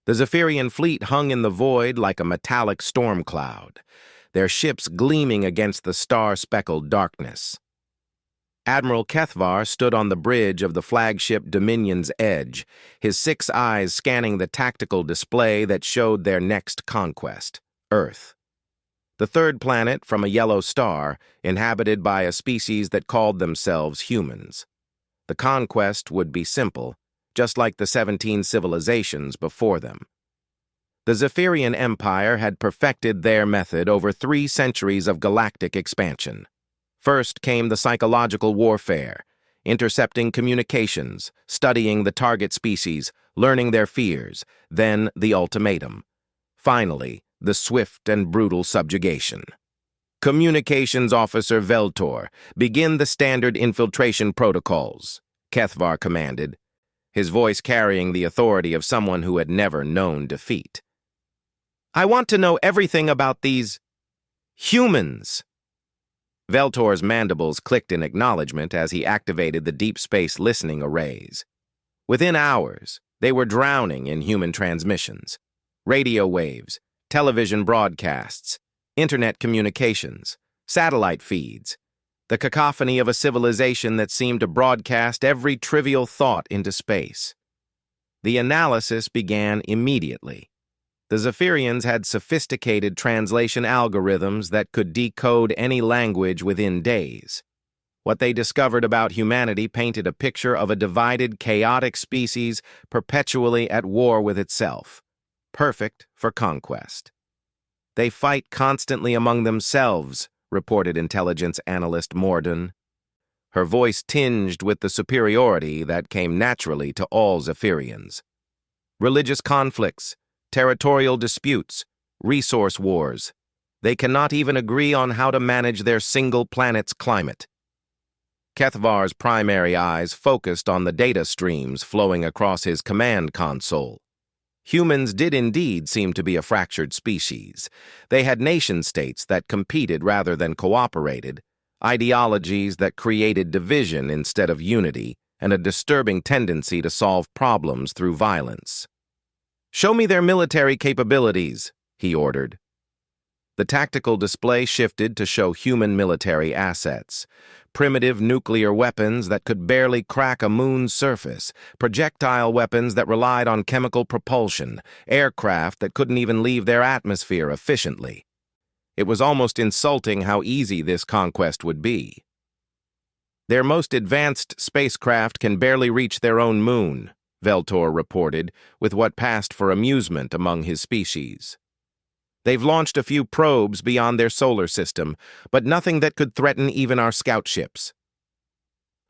The Zephyrian fleet hung in the void like a metallic storm cloud, their ships gleaming against the star-speckled darkness. Admiral Kethvar stood on the bridge of the flagship Dominion's Edge, his 6 eyes scanning the tactical display that showed their next conquest, Earth. The third planet from a yellow star, inhabited by a species that called themselves humans. The conquest would be simple, just like the 17 civilizations before them. The Zephyrian Empire had perfected their method over 3 centuries of galactic expansion. First came the psychological warfare, intercepting communications, studying the target species, learning their fears, then the ultimatum. Finally, the swift and brutal subjugation. Communications Officer Veltor, begin the standard infiltration protocols, Kethvar commanded, his voice carrying the authority of someone who had never known defeat. I want to know everything about these humans. Veltor's mandibles clicked in acknowledgement as he activated the deep space listening arrays. Within hours, they were drowning in human transmissions, radio waves, television broadcasts, internet communications, satellite feeds, the cacophony of a civilization that seemed to broadcast every trivial thought into space. The analysis began immediately. The Zephyrians had sophisticated translation algorithms that could decode any language within days. What they discovered about humanity painted a picture of a divided, chaotic species perpetually at war with itself, perfect for conquest. They fight constantly among themselves, reported intelligence analyst Morden, her voice tinged with the superiority that came naturally to all Zephyrians. Religious conflicts, territorial disputes, resource wars. They cannot even agree on how to manage their single planet's climate. Kethvar's primary eyes focused on the data streams flowing across his command console. Humans did indeed seem to be a fractured species. They had nation-states that competed rather than cooperated, ideologies that created division instead of unity, and a disturbing tendency to solve problems through violence. Show me their military capabilities, he ordered. The tactical display shifted to show human military assets. Primitive nuclear weapons that could barely crack a moon's surface, projectile weapons that relied on chemical propulsion, aircraft that couldn't even leave their atmosphere efficiently. It was almost insulting how easy this conquest would be. Their most advanced spacecraft can barely reach their own moon, Veltor reported, with what passed for amusement among his species. They've launched a few probes beyond their solar system, but nothing that could threaten even our scout ships.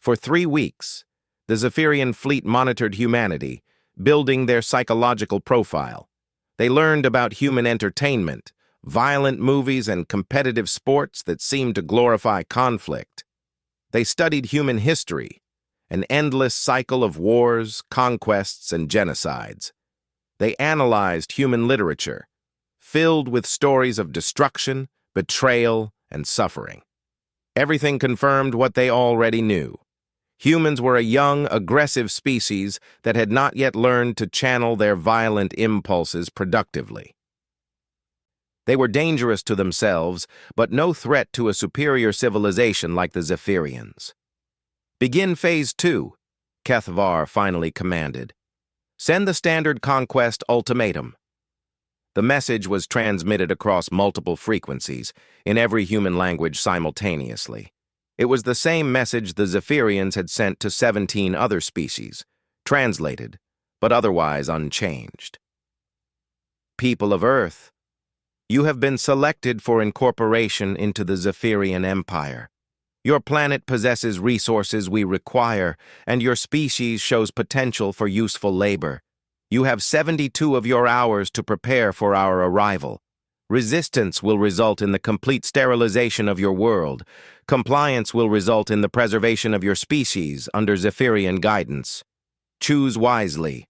For 3 weeks, the Zephyrian fleet monitored humanity, building their psychological profile. They learned about human entertainment, violent movies, and competitive sports that seemed to glorify conflict. They studied human history, an endless cycle of wars, conquests, and genocides. They analyzed human literature, filled with stories of destruction, betrayal, and suffering. Everything confirmed what they already knew. Humans were a young, aggressive species that had not yet learned to channel their violent impulses productively. They were dangerous to themselves, but no threat to a superior civilization like the Zephyrians. Begin Phase 2, Kethvar finally commanded. Send the standard conquest ultimatum. The message was transmitted across multiple frequencies, in every human language simultaneously. It was the same message the Zephyrians had sent to 17 other species, translated, but otherwise unchanged. People of Earth, you have been selected for incorporation into the Zephyrian Empire. Your planet possesses resources we require, and your species shows potential for useful labor. You have 72 of your hours to prepare for our arrival. Resistance will result in the complete sterilization of your world. Compliance will result in the preservation of your species under Zephyrian guidance. Choose wisely.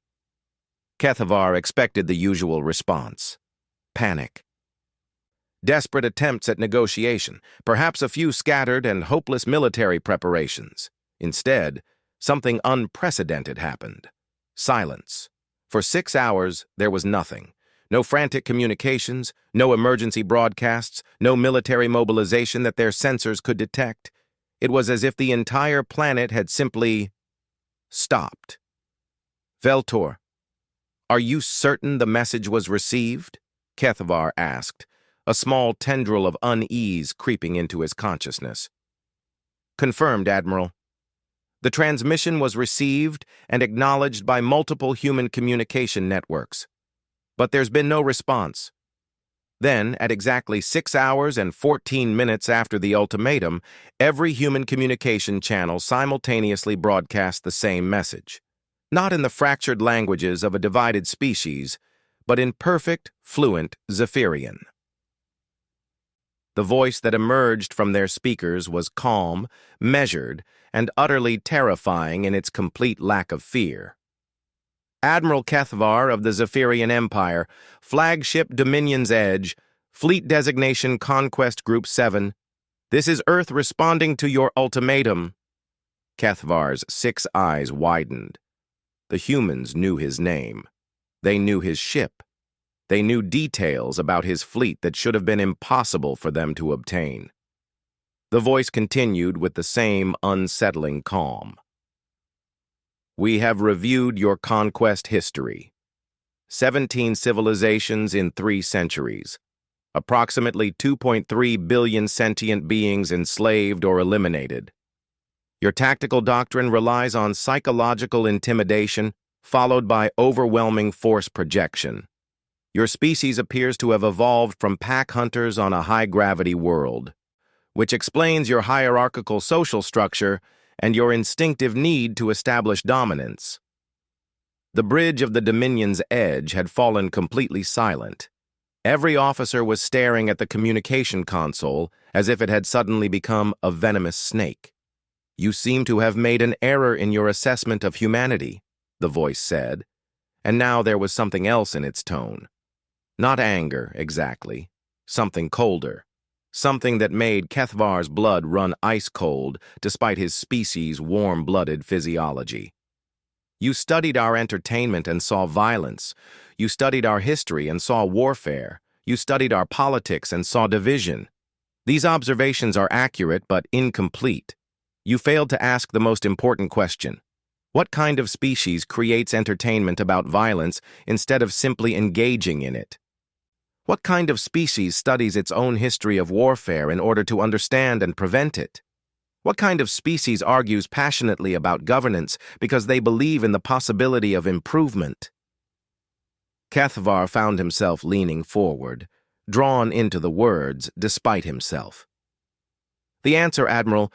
Kethvar expected the usual response. Panic. Desperate attempts at negotiation, perhaps a few scattered and hopeless military preparations. Instead, something unprecedented happened. Silence. For 6 hours, there was nothing. No frantic communications, no emergency broadcasts, no military mobilization that their sensors could detect. It was as if the entire planet had simply stopped. Veltor, are you certain the message was received? Kethvar asked, a small tendril of unease creeping into his consciousness. Confirmed, Admiral. The transmission was received and acknowledged by multiple human communication networks. But there's been no response. Then, at exactly 6 hours and 14 minutes after the ultimatum, every human communication channel simultaneously broadcast the same message. Not in the fractured languages of a divided species, but in perfect, fluent Zephyrian. The voice that emerged from their speakers was calm, measured, and utterly terrifying in its complete lack of fear. Admiral Kethvar of the Zephyrian Empire, Flagship Dominion's Edge, Fleet Designation Conquest Group 7, this is Earth responding to your ultimatum. Kethvar's 6 eyes widened. The humans knew his name. They knew his ship. They knew details about his fleet that should have been impossible for them to obtain. The voice continued with the same unsettling calm. We have reviewed your conquest history. 17 civilizations in 3 centuries. Approximately 2.3 billion sentient beings enslaved or eliminated. Your tactical doctrine relies on psychological intimidation, followed by overwhelming force projection. Your species appears to have evolved from pack hunters on a high-gravity world, which explains your hierarchical social structure and your instinctive need to establish dominance. The bridge of the Dominion's edge had fallen completely silent. Every officer was staring at the communication console as if it had suddenly become a venomous snake. You seem to have made an error in your assessment of humanity, the voice said, and now there was something else in its tone. Not anger, exactly. Something colder. Something that made Kethvar's blood run ice-cold despite his species' warm-blooded physiology. You studied our entertainment and saw violence. You studied our history and saw warfare. You studied our politics and saw division. These observations are accurate but incomplete. You failed to ask the most important question. What kind of species creates entertainment about violence instead of simply engaging in it? What kind of species studies its own history of warfare in order to understand and prevent it? What kind of species argues passionately about governance because they believe in the possibility of improvement? Kethvar found himself leaning forward, drawn into the words despite himself. The answer, Admiral,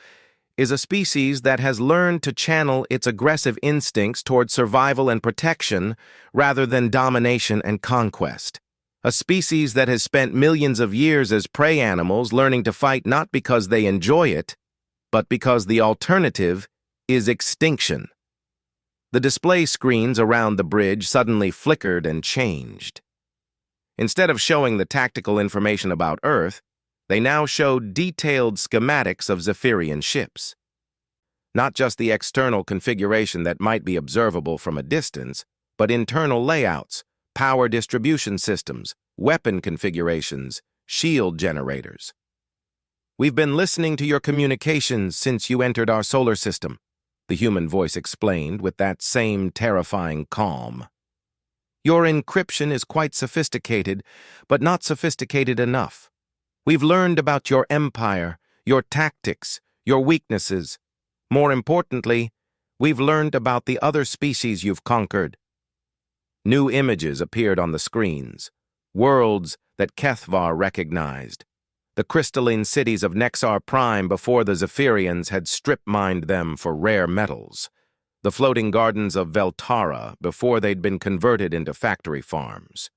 is a species that has learned to channel its aggressive instincts toward survival and protection rather than domination and conquest. A species that has spent millions of years as prey animals learning to fight not because they enjoy it, but because the alternative is extinction. The display screens around the bridge suddenly flickered and changed. Instead of showing the tactical information about Earth, they now showed detailed schematics of Zephyrian ships. Not just the external configuration that might be observable from a distance, but internal layouts, power distribution systems, weapon configurations, shield generators. We've been listening to your communications since you entered our solar system, the human voice explained with that same terrifying calm. Your encryption is quite sophisticated, but not sophisticated enough. We've learned about your empire, your tactics, your weaknesses. More importantly, we've learned about the other species you've conquered. New images appeared on the screens, worlds that Kethvar recognized. The crystalline cities of Nexar Prime before the Zephyrians had strip-mined them for rare metals. The floating gardens of Veltara before they'd been converted into factory farms.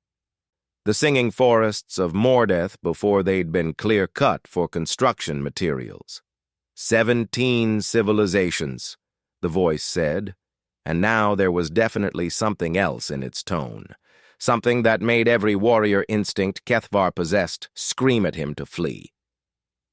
The singing forests of Mordeth before they'd been clear-cut for construction materials. 17 civilizations, the voice said, and now there was definitely something else in its tone. Something that made every warrior instinct Kethvar possessed scream at him to flee.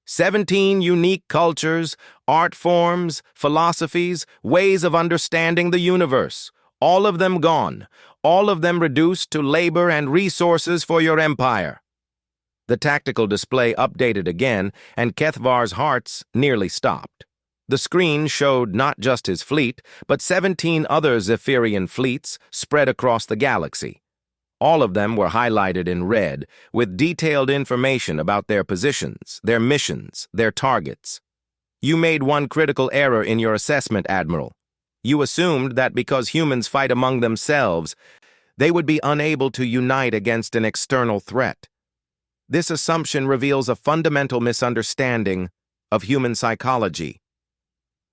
17 unique cultures, art forms, philosophies, ways of understanding the universe, All of them gone. All of them reduced to labor and resources for your empire. The tactical display updated again, and Kethvar's hearts nearly stopped. The screen showed not just his fleet, but 17 other Zephyrian fleets spread across the galaxy. All of them were highlighted in red, with detailed information about their positions, their missions, their targets. You made one critical error in your assessment, Admiral. You assumed that because humans fight among themselves, they would be unable to unite against an external threat. This assumption reveals a fundamental misunderstanding of human psychology.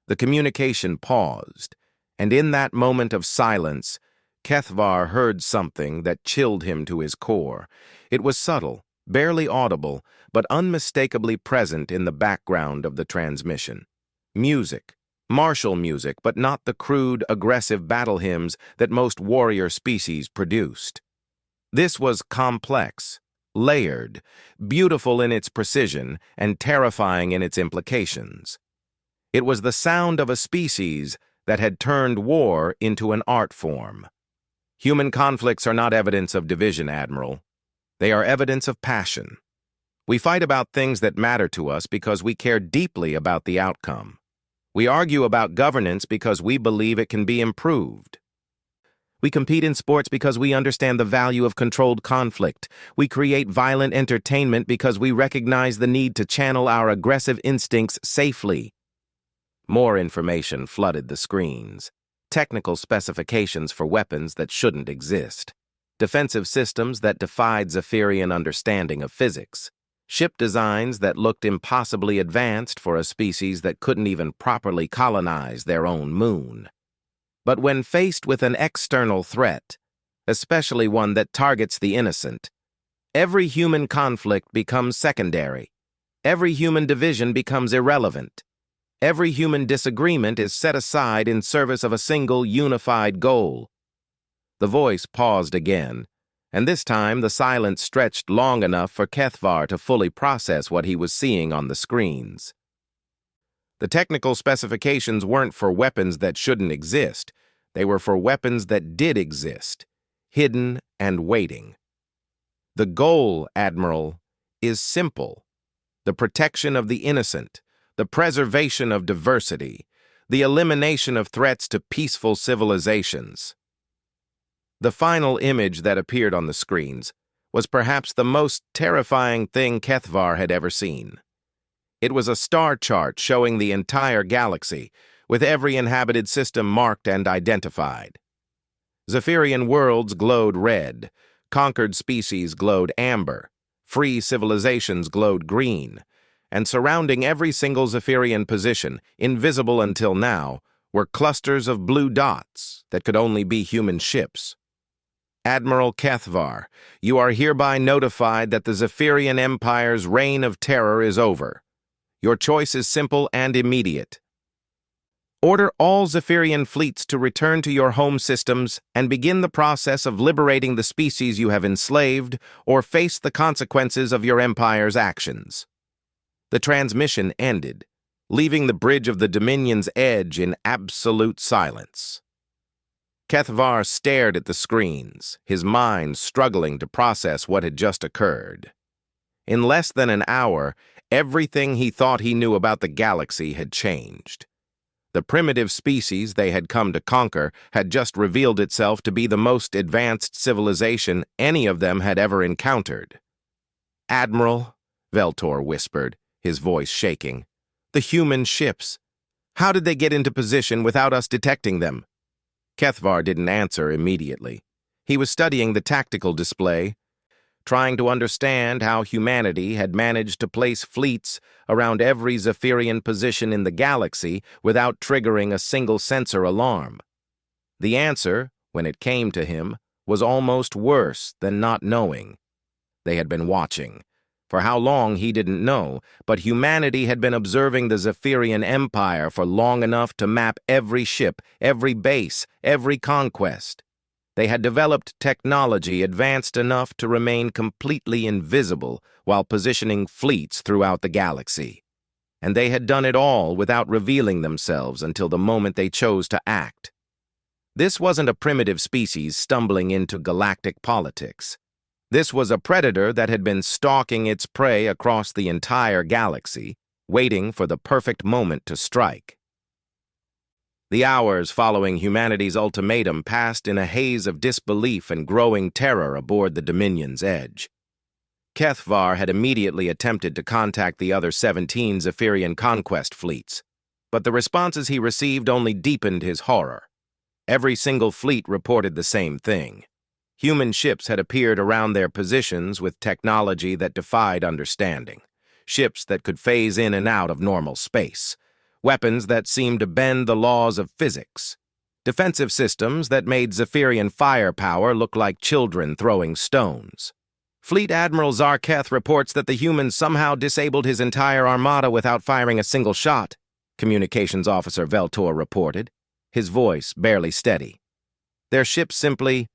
The communication paused, and in that moment of silence, Kethvar heard something that chilled him to his core. It was subtle, barely audible, but unmistakably present in the background of the transmission. Music. Martial music, but not the crude, aggressive battle hymns that most warrior species produced. This was complex, layered, beautiful in its precision, and terrifying in its implications. It was the sound of a species that had turned war into an art form. Human conflicts are not evidence of division, Admiral. They are evidence of passion. We fight about things that matter to us because we care deeply about the outcome. We argue about governance because we believe it can be improved. We compete in sports because we understand the value of controlled conflict. We create violent entertainment because we recognize the need to channel our aggressive instincts safely. More information flooded the screens. Technical specifications for weapons that shouldn't exist. Defensive systems that defied Zephyrian understanding of physics. Ship designs that looked impossibly advanced for a species that couldn't even properly colonize their own moon. But when faced with an external threat, especially one that targets the innocent, every human conflict becomes secondary. Every human division becomes irrelevant. Every human disagreement is set aside in service of a single unified goal. The voice paused again, and this time the silence stretched long enough for Kethvar to fully process what he was seeing on the screens. The technical specifications weren't for weapons that shouldn't exist. They were for weapons that did exist, hidden and waiting. The goal, Admiral, is simple: the protection of the innocent, the preservation of diversity, the elimination of threats to peaceful civilizations. The final image that appeared on the screens was perhaps the most terrifying thing Kethvar had ever seen. It was a star chart showing the entire galaxy, with every inhabited system marked and identified. Zephyrian worlds glowed red, conquered species glowed amber, free civilizations glowed green, and surrounding every single Zephyrian position, invisible until now, were clusters of blue dots that could only be human ships. Admiral Kethvar, you are hereby notified that the Zephyrian Empire's reign of terror is over. Your choice is simple and immediate. Order all Zephyrian fleets to return to your home systems and begin the process of liberating the species you have enslaved or face the consequences of your empire's actions. The transmission ended, leaving the bridge of the Dominion's edge in absolute silence. Kethvar stared at the screens, his mind struggling to process what had just occurred. In less than an hour, everything he thought he knew about the galaxy had changed. The primitive species they had come to conquer had just revealed itself to be the most advanced civilization any of them had ever encountered. "Admiral," Veltor whispered, his voice shaking, "the human ships. How did they get into position without us detecting them?" Kethvar didn't answer immediately. He was studying the tactical display, trying to understand how humanity had managed to place fleets around every Zephyrian position in the galaxy without triggering a single sensor alarm. The answer, when it came to him, was almost worse than not knowing. They had been watching. For how long, he didn't know, but humanity had been observing the Zephyrian Empire for long enough to map every ship, every base, every conquest. They had developed technology advanced enough to remain completely invisible while positioning fleets throughout the galaxy. And they had done it all without revealing themselves until the moment they chose to act. This wasn't a primitive species stumbling into galactic politics. This was a predator that had been stalking its prey across the entire galaxy, waiting for the perfect moment to strike. The hours following humanity's ultimatum passed in a haze of disbelief and growing terror aboard the Dominion's edge. Kethvar had immediately attempted to contact the other 17 Zephyrian conquest fleets, but the responses he received only deepened his horror. Every single fleet reported the same thing. Human ships had appeared around their positions with technology that defied understanding. Ships that could phase in and out of normal space. Weapons that seemed to bend the laws of physics. Defensive systems that made Zephyrian firepower look like children throwing stones. Fleet Admiral Zarketh reports that the humans somehow disabled his entire armada without firing a single shot, Communications Officer Veltor reported, his voice barely steady. Their ship simply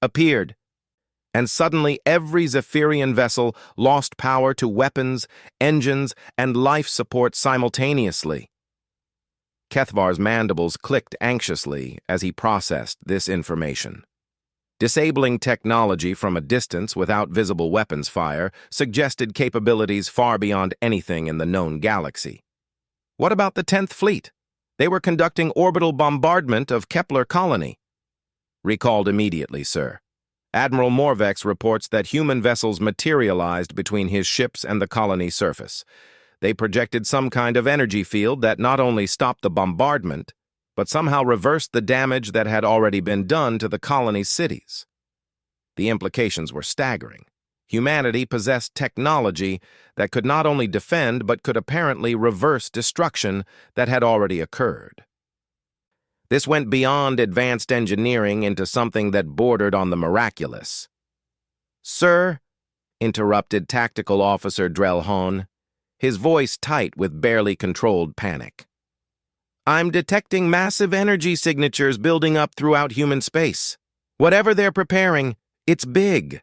appeared, and suddenly every Zephyrian vessel lost power to weapons, engines, and life support simultaneously. Kethvar's mandibles clicked anxiously as he processed this information. Disabling technology from a distance without visible weapons fire suggested capabilities far beyond anything in the known galaxy. What about the 10th Fleet? They were conducting orbital bombardment of Kepler Colony. Recalled immediately, sir. Admiral Morvex reports that human vessels materialized between his ships and the colony surface. They projected some kind of energy field that not only stopped the bombardment, but somehow reversed the damage that had already been done to the colony's cities. The implications were staggering. Humanity possessed technology that could not only defend but could apparently reverse destruction that had already occurred. This went beyond advanced engineering into something that bordered on the miraculous. "Sir," interrupted Tactical Officer Drelhon, his voice tight with barely controlled panic. "I'm detecting massive energy signatures building up throughout human space. Whatever they're preparing, it's big."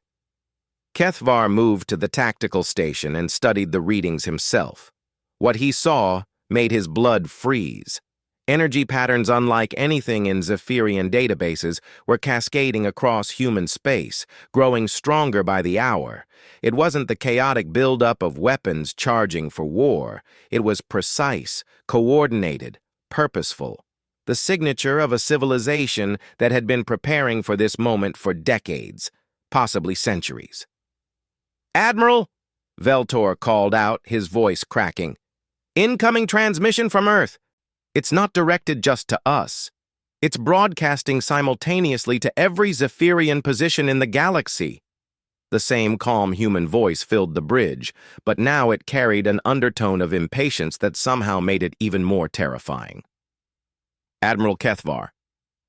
Kethvar moved to the tactical station and studied the readings himself. What he saw made his blood freeze. Energy patterns unlike anything in Zephyrian databases were cascading across human space, growing stronger by the hour. It wasn't the chaotic buildup of weapons charging for war. It was precise, coordinated, purposeful. The signature of a civilization that had been preparing for this moment for decades, possibly centuries. "Admiral," Veltor called out, his voice cracking. "Incoming transmission from Earth. It's not directed just to us. It's broadcasting simultaneously to every Zephyrian position in the galaxy." The same calm human voice filled the bridge, but now it carried an undertone of impatience that somehow made it even more terrifying. "Admiral Kethvar,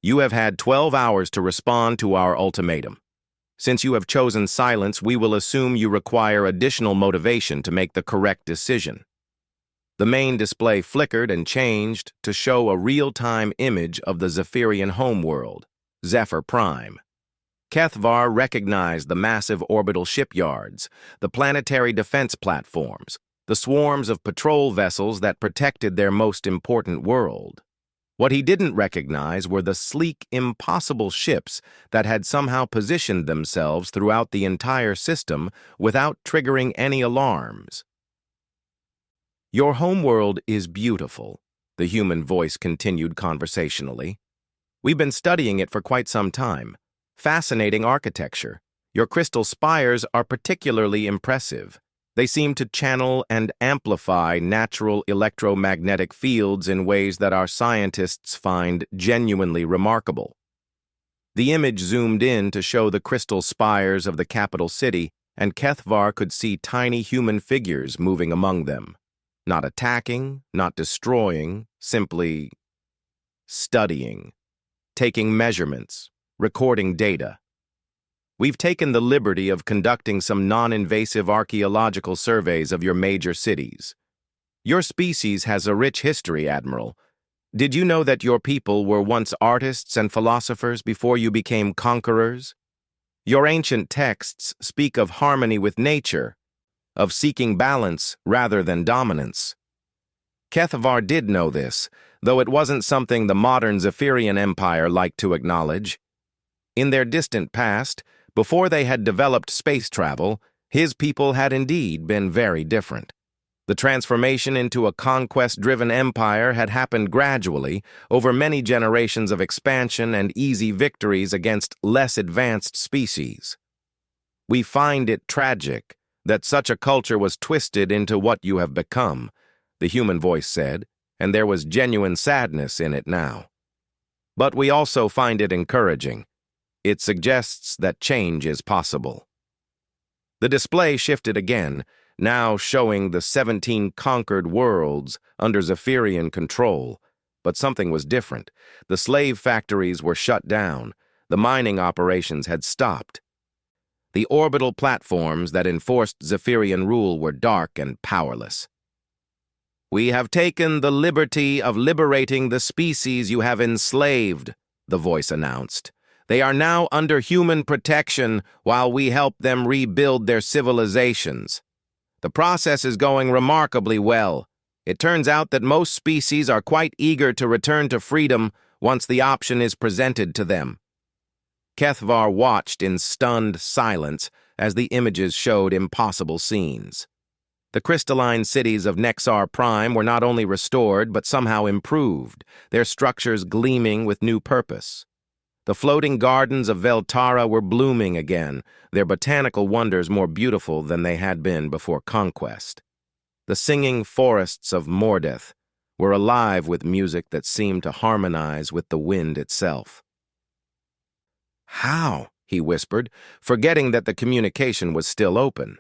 you have had 12 hours to respond to our ultimatum. Since you have chosen silence, we will assume you require additional motivation to make the correct decision." The main display flickered and changed to show a real-time image of the Zephyrian homeworld, Zephyr Prime. Kethvar recognized the massive orbital shipyards, the planetary defense platforms, the swarms of patrol vessels that protected their most important world. What he didn't recognize were the sleek, impossible ships that had somehow positioned themselves throughout the entire system without triggering any alarms. "Your homeworld is beautiful," the human voice continued conversationally. "We've been studying it for quite some time. Fascinating architecture. Your crystal spires are particularly impressive. They seem to channel and amplify natural electromagnetic fields in ways that our scientists find genuinely remarkable." The image zoomed in to show the crystal spires of the capital city, and Kethvar could see tiny human figures moving among them. Not attacking, not destroying, simply studying, taking measurements, recording data. "We've taken the liberty of conducting some non-invasive archaeological surveys of your major cities. Your species has a rich history, Admiral. Did you know that your people were once artists and philosophers before you became conquerors? Your ancient texts speak of harmony with nature, of seeking balance rather than dominance." Kethvar did know this, though it wasn't something the modern Zephyrian Empire liked to acknowledge. In their distant past, before they had developed space travel, his people had indeed been very different. The transformation into a conquest-driven empire had happened gradually over many generations of expansion and easy victories against less advanced species. We find it tragic that such a culture was twisted into what you have become, the human voice said, and there was genuine sadness in it now. But we also find it encouraging. It suggests that change is possible. The display shifted again, now showing the 17 conquered worlds under Zephyrian control. But something was different. The slave factories were shut down. The mining operations had stopped. The orbital platforms that enforced Zephyrian rule were dark and powerless. "We have taken the liberty of liberating the species you have enslaved," the voice announced. "They are now under human protection while we help them rebuild their civilizations. The process is going remarkably well. It turns out that most species are quite eager to return to freedom once the option is presented to them." Kethvar watched in stunned silence as the images showed impossible scenes. The crystalline cities of Nexar Prime were not only restored but somehow improved, their structures gleaming with new purpose. The floating gardens of Veltara were blooming again, their botanical wonders more beautiful than they had been before conquest. The singing forests of Mordeth were alive with music that seemed to harmonize with the wind itself. "How?" he whispered, forgetting that the communication was still open.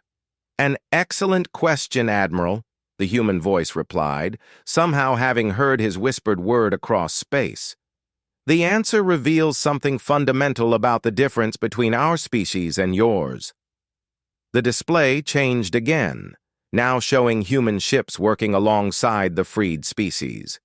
"An excellent question, Admiral," the human voice replied, somehow having heard his whispered word across space. "The answer reveals something fundamental about the difference between our species and yours." The display changed again, now showing human ships working alongside the freed species.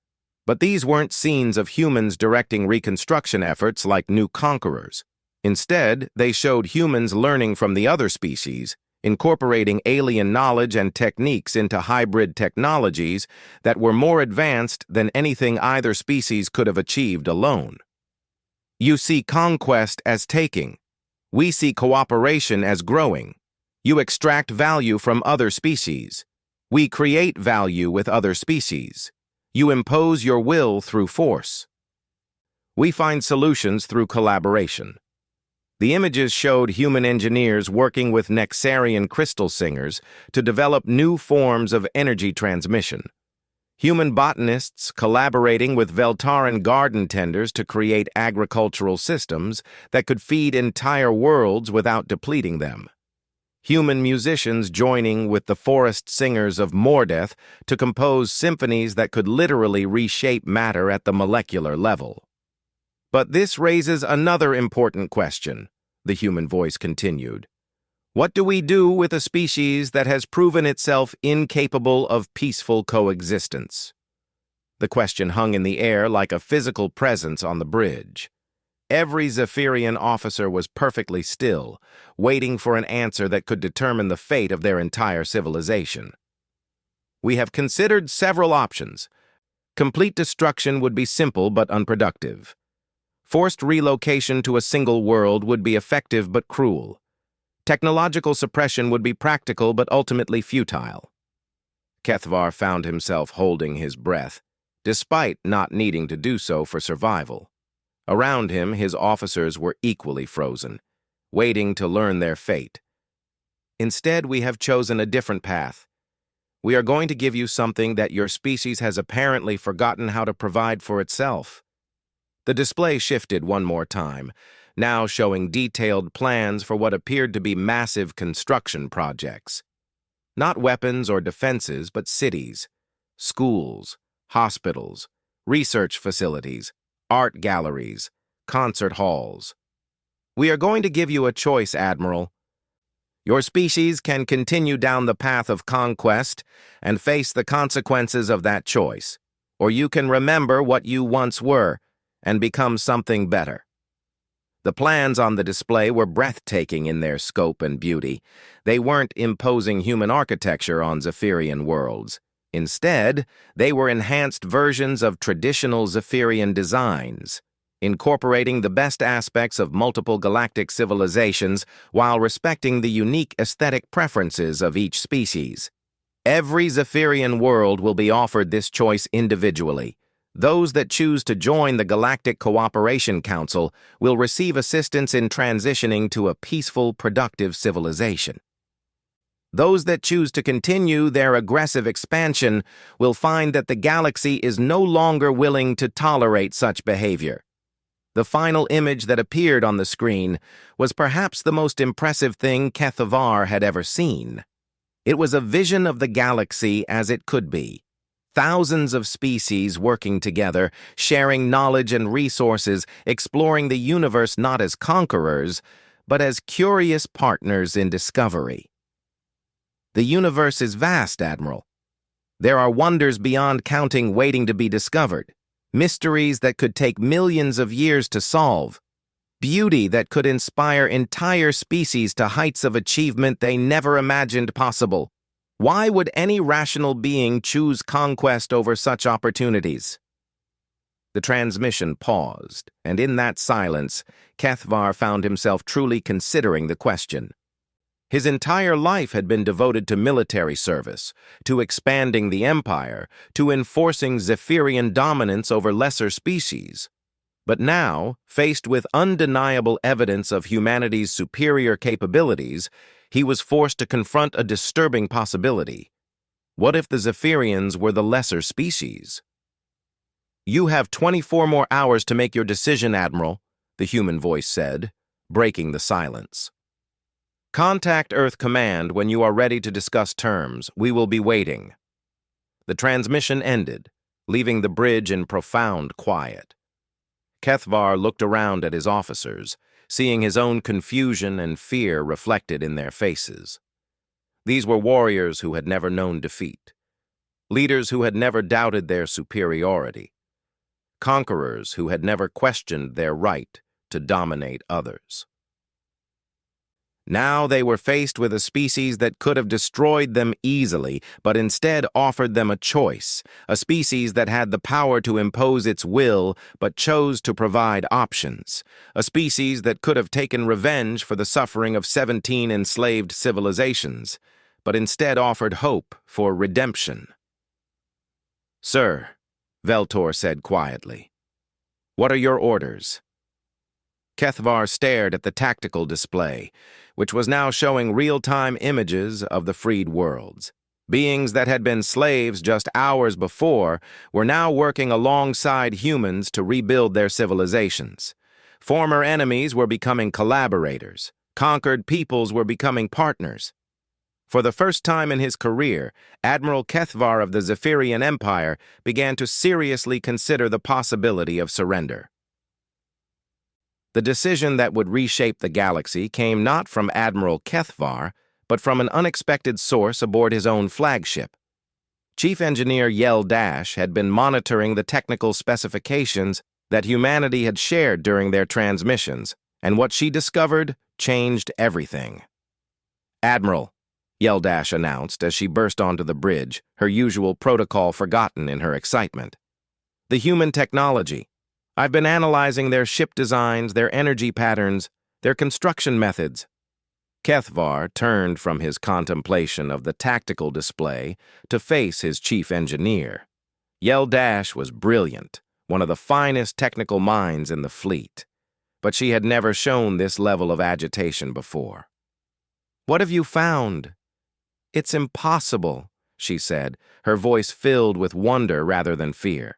But these weren't scenes of humans directing reconstruction efforts like new conquerors. Instead, they showed humans learning from the other species, incorporating alien knowledge and techniques into hybrid technologies that were more advanced than anything either species could have achieved alone. "You see conquest as taking. We see cooperation as growing. You extract value from other species. We create value with other species. You impose your will through force. We find solutions through collaboration." The images showed human engineers working with Nexarian crystal singers to develop new forms of energy transmission. Human botanists collaborating with Veltaran garden tenders to create agricultural systems that could feed entire worlds without depleting them. Human musicians joining with the forest singers of Mordeth to compose symphonies that could literally reshape matter at the molecular level. "But this raises another important question," the human voice continued. "What do we do with a species that has proven itself incapable of peaceful coexistence?" The question hung in the air like a physical presence on the bridge. Every Zephyrian officer was perfectly still, waiting for an answer that could determine the fate of their entire civilization. "We have considered several options. Complete destruction would be simple but unproductive. Forced relocation to a single world would be effective but cruel. Technological suppression would be practical but ultimately futile." Kethvar found himself holding his breath, despite not needing to do so for survival. Around him, his officers were equally frozen, waiting to learn their fate. "Instead, we have chosen a different path. We are going to give you something that your species has apparently forgotten how to provide for itself." The display shifted one more time, now showing detailed plans for what appeared to be massive construction projects. Not weapons or defenses, but cities, schools, hospitals, research facilities, art galleries, concert halls. "We are going to give you a choice, Admiral. Your species can continue down the path of conquest and face the consequences of that choice, or you can remember what you once were and become something better." The plans on the display were breathtaking in their scope and beauty. They weren't imposing human architecture on Zephyrian worlds. Instead, they were enhanced versions of traditional Zephyrian designs, incorporating the best aspects of multiple galactic civilizations while respecting the unique aesthetic preferences of each species. Every Zephyrian world will be offered this choice individually. Those that choose to join the Galactic Cooperation Council will receive assistance in transitioning to a peaceful, productive civilization. Those that choose to continue their aggressive expansion will find that the galaxy is no longer willing to tolerate such behavior. The final image that appeared on the screen was perhaps the most impressive thing HFY had ever seen. It was a vision of the galaxy as it could be. Thousands of species working together, sharing knowledge and resources, exploring the universe not as conquerors, but as curious partners in discovery. The universe is vast, Admiral. There are wonders beyond counting waiting to be discovered, mysteries that could take millions of years to solve, beauty that could inspire entire species to heights of achievement they never imagined possible. Why would any rational being choose conquest over such opportunities? The transmission paused, and in that silence, HFY found himself truly considering the question. His entire life had been devoted to military service, to expanding the empire, to enforcing Zephyrian dominance over lesser species. But now, faced with undeniable evidence of humanity's superior capabilities, he was forced to confront a disturbing possibility. What if the Zephyrians were the lesser species? "You have 24 more hours to make your decision, Admiral," the human voice said, breaking the silence. "Contact Earth Command when you are ready to discuss terms. We will be waiting." The transmission ended, leaving the bridge in profound quiet. HFY looked around at his officers, seeing his own confusion and fear reflected in their faces. These were warriors who had never known defeat, leaders who had never doubted their superiority, conquerors who had never questioned their right to dominate others. Now they were faced with a species that could have destroyed them easily, but instead offered them a choice, a species that had the power to impose its will, but chose to provide options, a species that could have taken revenge for the suffering of 17 enslaved civilizations, but instead offered hope for redemption. "Sir," Veltor said quietly, "what are your orders?" HFY stared at the tactical display, which was now showing real-time images of the freed worlds. Beings that had been slaves just hours before were now working alongside humans to rebuild their civilizations. Former enemies were becoming collaborators. Conquered peoples were becoming partners. For the first time in his career, Admiral HFY of the Zephyrian Empire began to seriously consider the possibility of surrender. The decision that would reshape the galaxy came not from Admiral HFY, but from an unexpected source aboard his own flagship. Chief Engineer Yell Dash had been monitoring the technical specifications that humanity had shared during their transmissions, and what she discovered changed everything. "Admiral," Yell Dash announced as she burst onto the bridge, her usual protocol forgotten in her excitement. "The human technology. I've been analyzing their ship designs, their energy patterns, their construction methods." HFY turned from his contemplation of the tactical display to face his chief engineer. Yell Dash was brilliant, one of the finest technical minds in the fleet, but she had never shown this level of agitation before. "What have you found?" "It's impossible," she said, her voice filled with wonder rather than fear.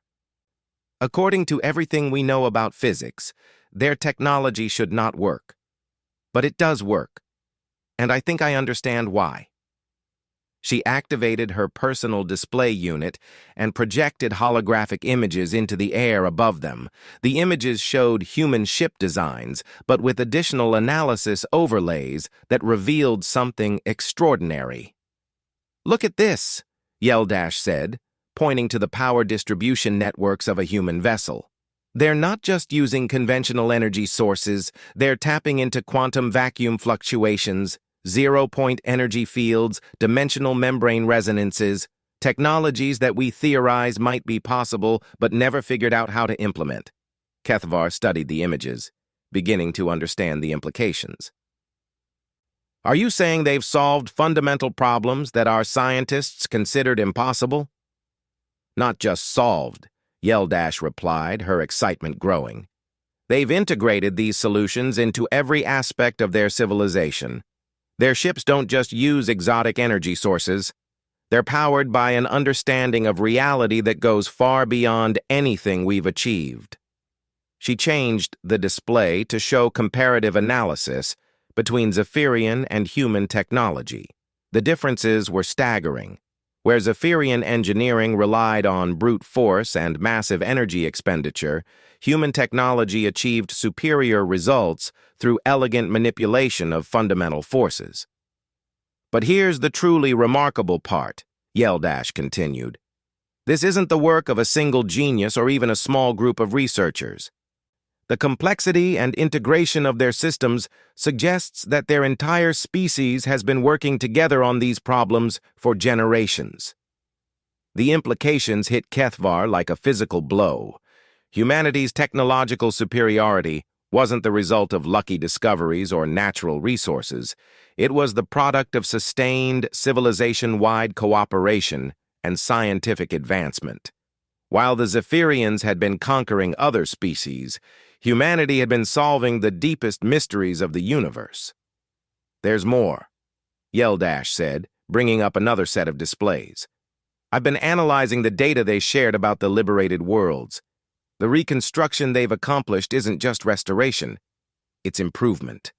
"According to everything we know about physics, their technology should not work. But it does work, and I think I understand why." She activated her personal display unit and projected holographic images into the air above them. The images showed human ship designs, but with additional analysis overlays that revealed something extraordinary. "Look at this," Yell Dash said, pointing to the power distribution networks of a human vessel. "They're not just using conventional energy sources, they're tapping into quantum vacuum fluctuations, zero-point energy fields, dimensional membrane resonances, technologies that we theorize might be possible but never figured out how to implement. Kethvar studied the images, beginning to understand the implications. Are you saying they've solved fundamental problems that our scientists considered impossible? Not just solved, Yeldash replied, her excitement growing. They've integrated these solutions into every aspect of their civilization. Their ships don't just use exotic energy sources. They're powered by an understanding of reality that goes far beyond anything we've achieved. She changed the display to show comparative analysis between Zephyrian and human technology. The differences were staggering. Where Zephyrian engineering relied on brute force and massive energy expenditure, human technology achieved superior results through elegant manipulation of fundamental forces. But here's the truly remarkable part, Yeldash continued. This isn't the work of a single genius or even a small group of researchers. The complexity and integration of their systems suggests that their entire species has been working together on these problems for generations. The implications hit Kethvar like a physical blow. Humanity's technological superiority wasn't the result of lucky discoveries or natural resources. It was the product of sustained, civilization-wide cooperation and scientific advancement. While the Zephyrians had been conquering other species, humanity had been solving the deepest mysteries of the universe. There's more, Yeldash said, bringing up another set of displays. I've been analyzing the data they shared about the liberated worlds. The reconstruction they've accomplished isn't just restoration, it's improvement.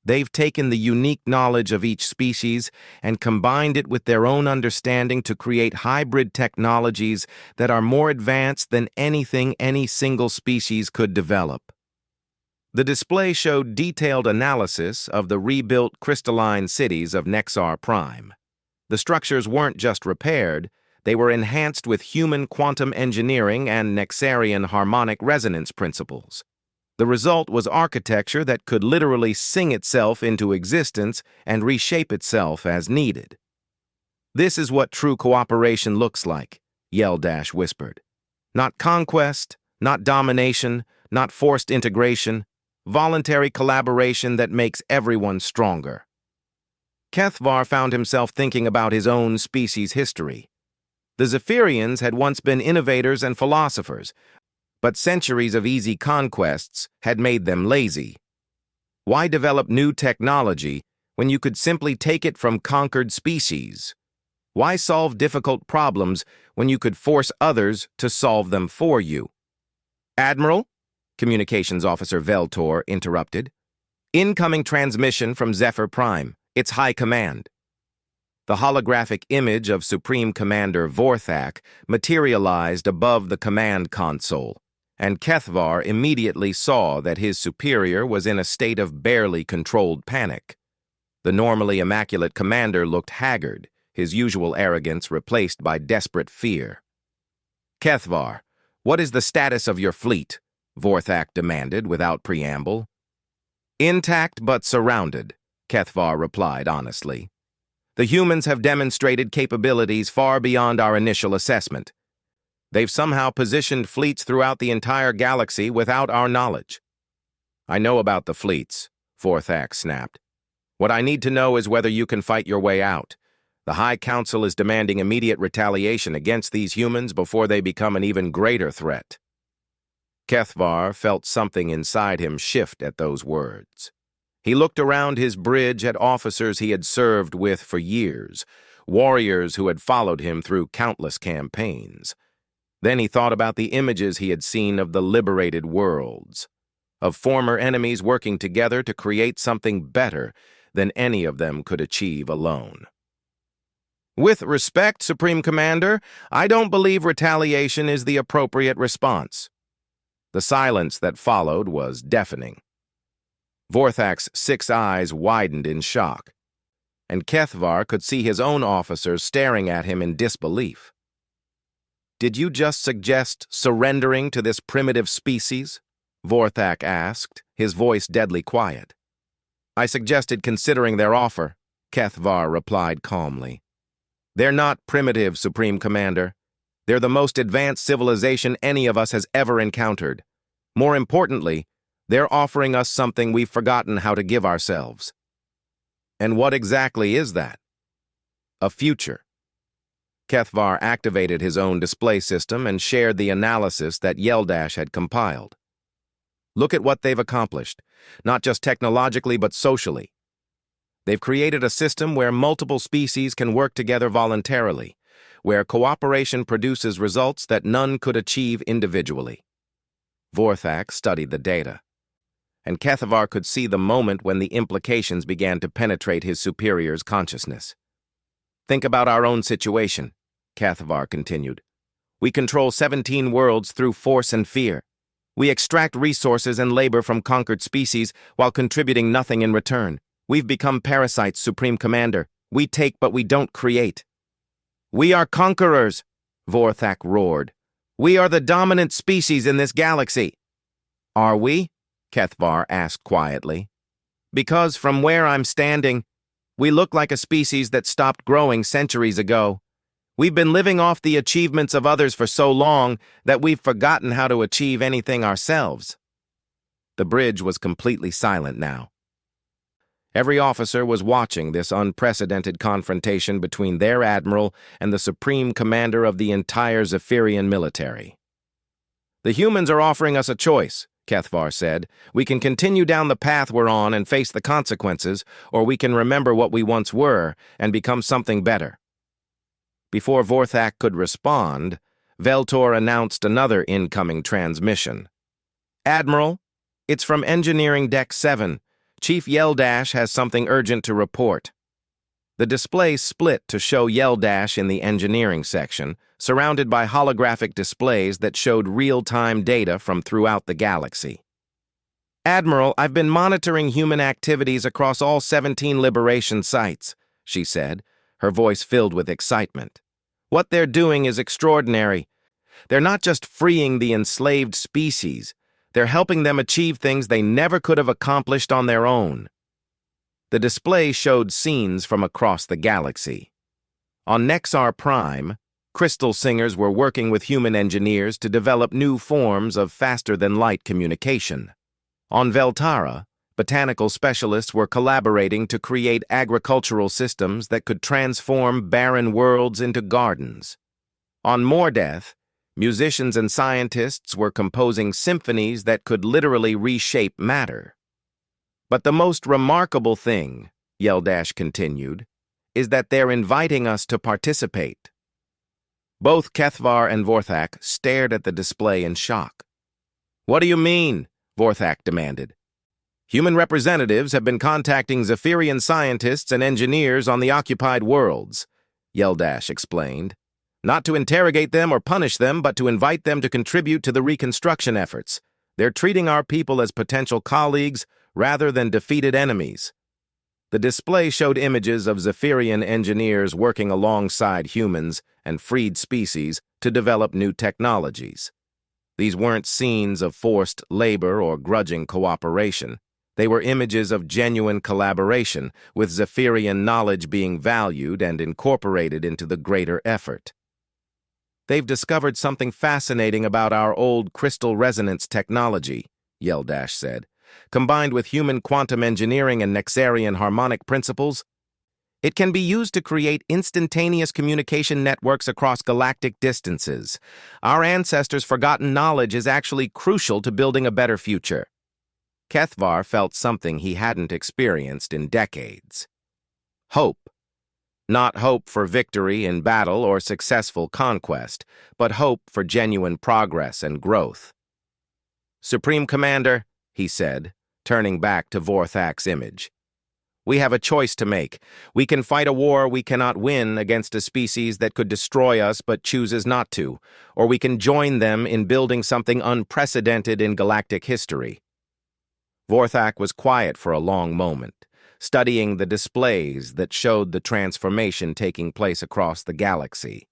They've taken the unique knowledge of each species and combined it with their own understanding to create hybrid technologies that are more advanced than anything any single species could develop. The display showed detailed analysis of the rebuilt crystalline cities of Nexar Prime. The structures weren't just repaired, they were enhanced with human quantum engineering and Nexarian harmonic resonance principles. The result was architecture that could literally sing itself into existence and reshape itself as needed. This is what true cooperation looks like, Yeldash whispered. Not conquest, not domination, not forced integration, voluntary collaboration that makes everyone stronger. Kethvar found himself thinking about his own species' history. The Zephyrians had once been innovators and philosophers, but centuries of easy conquests had made them lazy. Why develop new technology when you could simply take it from conquered species? Why solve difficult problems when you could force others to solve them for you? Admiral, Communications Officer Veltor interrupted. Incoming transmission from Zephyr Prime. It's high command. The holographic image of Supreme Commander Vorthak materialized above the command console, and Kethvar immediately saw that his superior was in a state of barely controlled panic. The normally immaculate commander looked haggard, his usual arrogance replaced by desperate fear. Kethvar, what is the status of your fleet? Vorthak demanded without preamble. Intact but surrounded, Kethvar replied honestly. The humans have demonstrated capabilities far beyond our initial assessment. They've somehow positioned fleets throughout the entire galaxy without our knowledge. I know about the fleets, Vorthak snapped. What I need to know is whether you can fight your way out. The High Council is demanding immediate retaliation against these humans before they become an even greater threat. Kethvar felt something inside him shift at those words. He looked around his bridge at officers he had served with for years, warriors who had followed him through countless campaigns. Then he thought about the images he had seen of the liberated worlds, of former enemies working together to create something better than any of them could achieve alone. With respect, Supreme Commander, I don't believe retaliation is the appropriate response. The silence that followed was deafening. Vorthak's 6 eyes widened in shock, and Kethvar could see his own officers staring at him in disbelief. Did you just suggest surrendering to this primitive species? Vorthak asked, his voice deadly quiet. I suggested considering their offer, Kethvar replied calmly. They're not primitive, Supreme Commander. They're the most advanced civilization any of us has ever encountered. More importantly, they're offering us something we've forgotten how to give ourselves. And what exactly is that? A future. Kethvar activated his own display system and shared the analysis that Yeldash had compiled. Look at what they've accomplished, not just technologically but socially. They've created a system where multiple species can work together voluntarily, where cooperation produces results that none could achieve individually. Vorthak studied the data, and Kethvar could see the moment when the implications began to penetrate his superior's consciousness. Think about our own situation, Kethvar continued. We control 17 worlds through force and fear. We extract resources and labor from conquered species while contributing nothing in return. We've become parasites, Supreme Commander. We take, but we don't create. We are conquerors, Vorthak roared. We are the dominant species in this galaxy. Are we? Kethvar asked quietly. Because from where I'm standing, we look like a species that stopped growing centuries ago. We've been living off the achievements of others for so long that we've forgotten how to achieve anything ourselves. The bridge was completely silent now. Every officer was watching this unprecedented confrontation between their admiral and the supreme commander of the entire Zephyrian military. The humans are offering us a choice, Kethvar said. We can continue down the path we're on and face the consequences, or we can remember what we once were and become something better. Before Vorthak could respond, Veltor announced another incoming transmission. Admiral, it's from Engineering Deck 7. Chief Yeldash has something urgent to report. The display split to show Yeldash in the engineering section, surrounded by holographic displays that showed real-time data from throughout the galaxy. Admiral, I've been monitoring human activities across all 17 liberation sites, she said, her voice filled with excitement. What they're doing is extraordinary. They're not just freeing the enslaved species, they're helping them achieve things they never could have accomplished on their own. The display showed scenes from across the galaxy. On Nexar Prime, crystal singers were working with human engineers to develop new forms of faster-than-light communication. On Veltara, botanical specialists were collaborating to create agricultural systems that could transform barren worlds into gardens. On Mordeth, musicians and scientists were composing symphonies that could literally reshape matter. But the most remarkable thing, Yeldash continued, is that they're inviting us to participate. Both Kethvar and Vorthak stared at the display in shock. What do you mean? Vorthak demanded. Human representatives have been contacting Zephyrian scientists and engineers on the occupied worlds, Yeldash explained. Not to interrogate them or punish them, but to invite them to contribute to the reconstruction efforts. They're treating our people as potential colleagues rather than defeated enemies. The display showed images of Zephyrian engineers working alongside humans and freed species to develop new technologies. These weren't scenes of forced labor or grudging cooperation. They were images of genuine collaboration, with Zephyrian knowledge being valued and incorporated into the greater effort. They've discovered something fascinating about our old crystal resonance technology, Yeldash said. Combined with human quantum engineering and Nexarian harmonic principles, it can be used to create instantaneous communication networks across galactic distances. Our ancestors' forgotten knowledge is actually crucial to building a better future. Kethvar felt something he hadn't experienced in decades. Hope. Not hope for victory in battle or successful conquest, but hope for genuine progress and growth. Supreme Commander, he said, turning back to Vorthak's image. We have a choice to make. We can fight a war we cannot win against a species that could destroy us but chooses not to, or we can join them in building something unprecedented in galactic history. Vorthak was quiet for a long moment, studying the displays that showed the transformation taking place across the galaxy.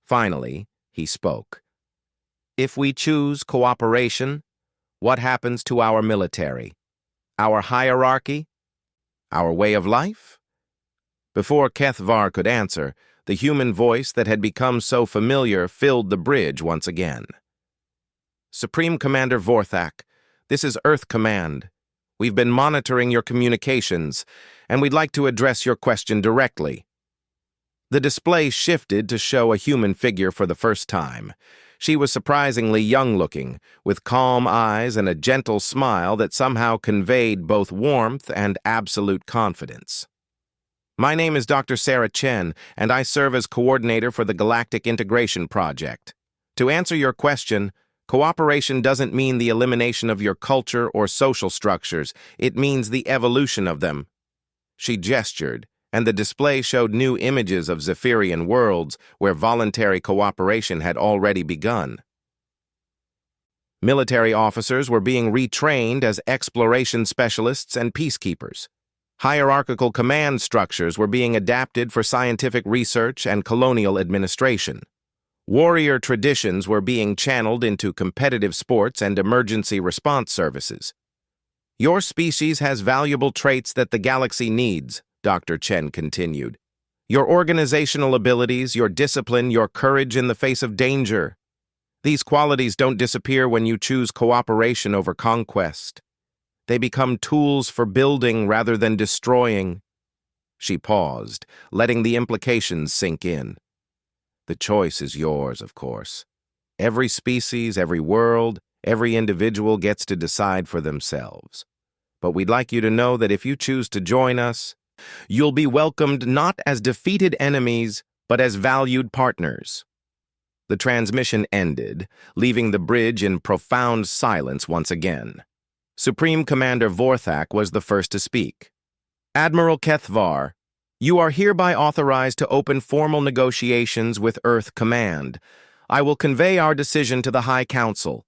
Finally, he spoke. If we choose cooperation, what happens to our military, our hierarchy, our way of life? Before Kethvar could answer, the human voice that had become so familiar filled the bridge once again. Supreme Commander Vorthak, this is Earth Command. We've been monitoring your communications, and we'd like to address your question directly. The display shifted to show a human figure for the first time. She was surprisingly young-looking, with calm eyes and a gentle smile that somehow conveyed both warmth and absolute confidence. My name is Dr. Sarah Chen, and I serve as coordinator for the Galactic Integration Project. To answer your question, cooperation doesn't mean the elimination of your culture or social structures. It means the evolution of them. She gestured, and the display showed new images of Zephyrian worlds where voluntary cooperation had already begun. Military officers were being retrained as exploration specialists and peacekeepers. Hierarchical command structures were being adapted for scientific research and colonial administration. Warrior traditions were being channeled into competitive sports and emergency response services. Your species has valuable traits that the galaxy needs, Dr. Chen continued. Your organizational abilities, your discipline, your courage in the face of danger. These qualities don't disappear when you choose cooperation over conquest. They become tools for building rather than destroying. She paused, letting the implications sink in. The choice is yours, of course. Every species, every world, every individual gets to decide for themselves. But we'd like you to know that if you choose to join us, you'll be welcomed not as defeated enemies, but as valued partners. The transmission ended, leaving the bridge in profound silence once again. Supreme Commander Vorthak was the first to speak. Admiral Kethvar, you are hereby authorized to open formal negotiations with Earth Command. I will convey our decision to the High Council.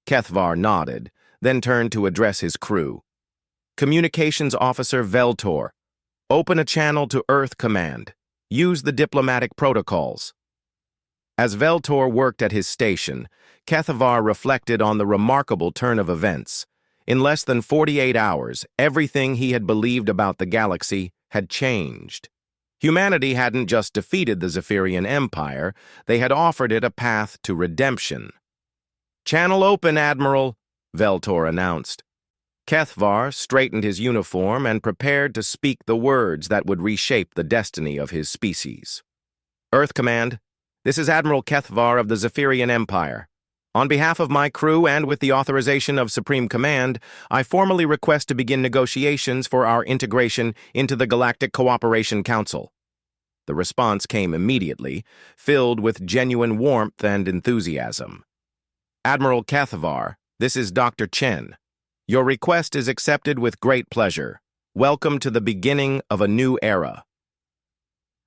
Kethvar nodded, then turned to address his crew. Communications Officer Veltor, open a channel to Earth Command. Use the diplomatic protocols. As Veltor worked at his station, Kethvar reflected on the remarkable turn of events. In less than 48 hours, everything he had believed about the galaxy had changed. Humanity hadn't just defeated the Zephyrian Empire, they had offered it a path to redemption. Channel open, Admiral, Veltor announced. Kethvar straightened his uniform and prepared to speak the words that would reshape the destiny of his species. Earth Command, this is Admiral Kethvar of the Zephyrian Empire. On behalf of my crew and with the authorization of Supreme Command, I formally request to begin negotiations for our integration into the Galactic Cooperation Council. The response came immediately, filled with genuine warmth and enthusiasm. Admiral Kethvar, this is Dr. Chen. Your request is accepted with great pleasure. Welcome to the beginning of a new era.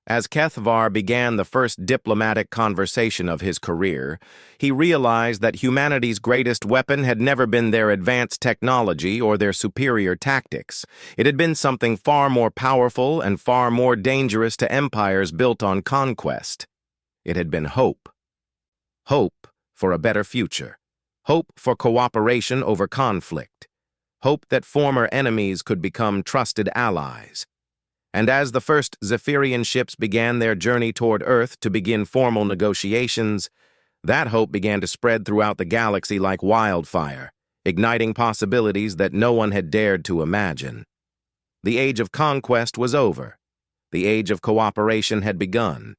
As Kethvar began the first diplomatic conversation of his career, he realized that humanity's greatest weapon had never been their advanced technology or their superior tactics. It had been something far more powerful and far more dangerous to empires built on conquest. It had been hope. Hope for a better future. Hope for cooperation over conflict. Hope that former enemies could become trusted allies. And as the first Zephyrian ships began their journey toward Earth to begin formal negotiations, that hope began to spread throughout the galaxy like wildfire, igniting possibilities that no one had dared to imagine. The age of conquest was over. The age of cooperation had begun.